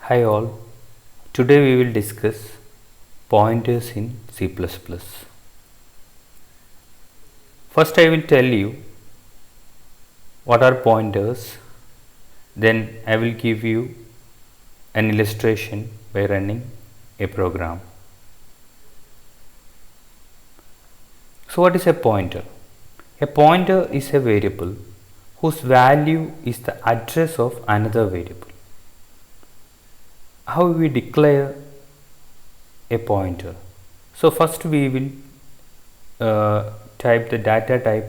Hi all, today we will discuss pointers in C++. First I will tell you what are pointers, then I will give you an illustration by running a program. So what is a pointer? A pointer is a variable whose value is the address of another variable. How we declare a pointer? So first we will type the data type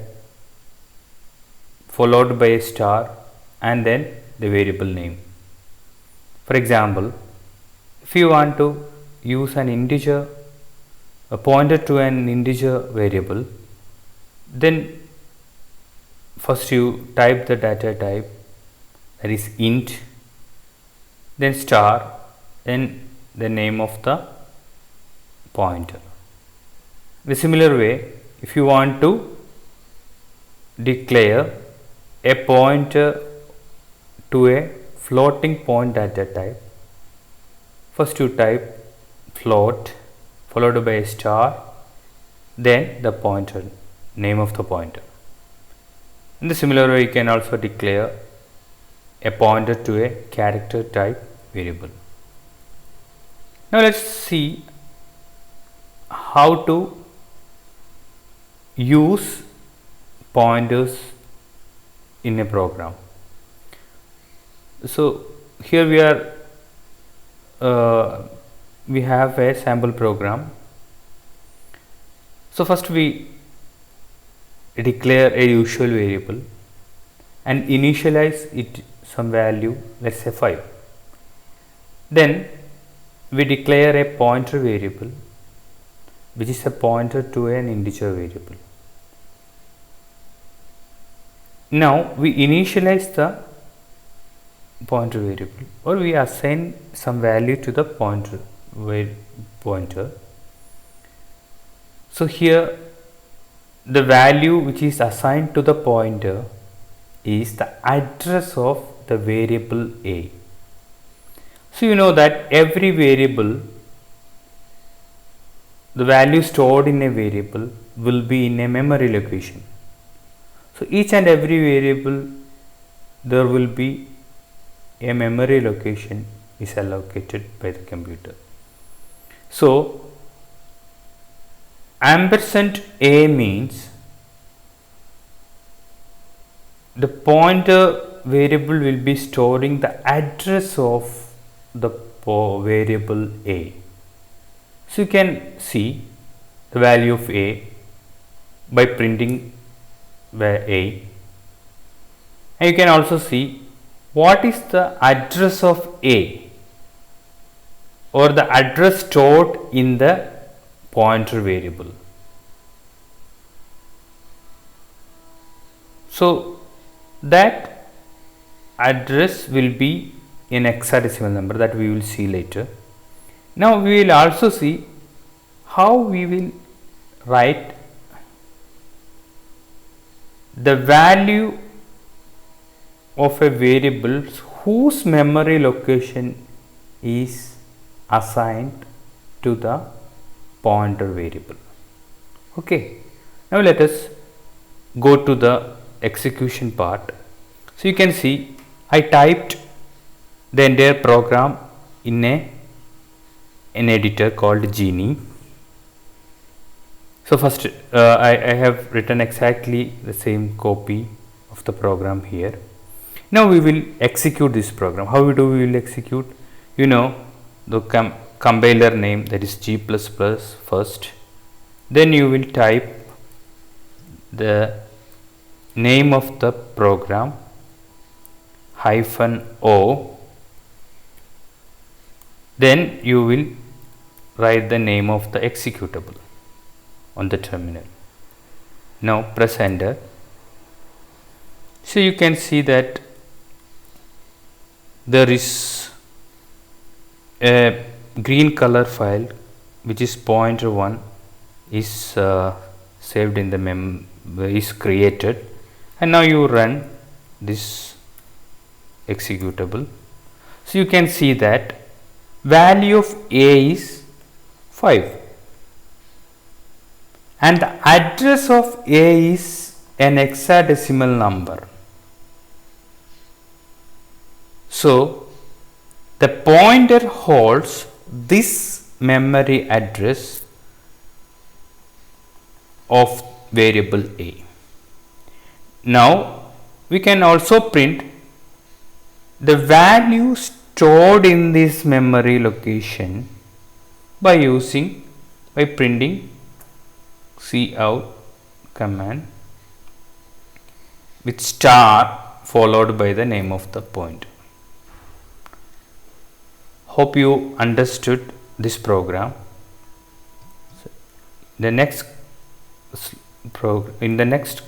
followed by a star and then the variable name. For example, if you want to use an integer, a pointer to an integer variable, then first you type the data type, that is int, then star, then the name of the pointer. In a similar way, if you want to declare a pointer to a floating point data type, first you type float followed by a star, then the pointer, name of the pointer. In the similar way, you can also declare a pointer to a character type variable. Now let's see how to use pointers in a program. So here we have a sample program. So first we declare a usual variable and initialize it some value, let's say 5. Then we declare a pointer variable which is a pointer to an integer variable. Now we initialize the pointer variable, or we assign some value to the pointer. So here the value which is assigned to the pointer is the address of the variable A. So you know that every variable, the value stored in a variable will be in a memory location. So each and every variable, there will be a memory location is allocated by the computer. So ampersand A means the pointer variable will be storing the address of the variable A. So you can see the value of A by printing A, and you can also see what is the address of A, or the address stored in the pointer variable. So that address will be an hexadecimal number that we will see later. Now we will also see how we will write the value of a variable whose memory location is assigned to the pointer variable. Okay, now let us go to the execution part. So you can see I typed the entire program in an editor called Genie. So first I have written exactly the same copy of the program here. Now we will execute this program. How we will execute? You know the compiler name, that is G++ first. Then you will type the name of the program -o. Then you will write the name of the executable on the terminal. Now press enter. So you can see that there is a green color file which is pointer1 is saved in the is created, and now you run this executable. So you can see that value of a is 5 and the address of a is an hexadecimal number. So the pointer holds this memory address of variable a. Now we can also print the value stored in this memory location by printing cout command with star followed by the name of the pointer. Hope you understood this program. In the next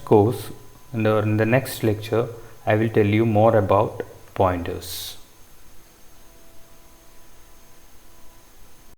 course or in the next lecture, I will tell you more about pointers.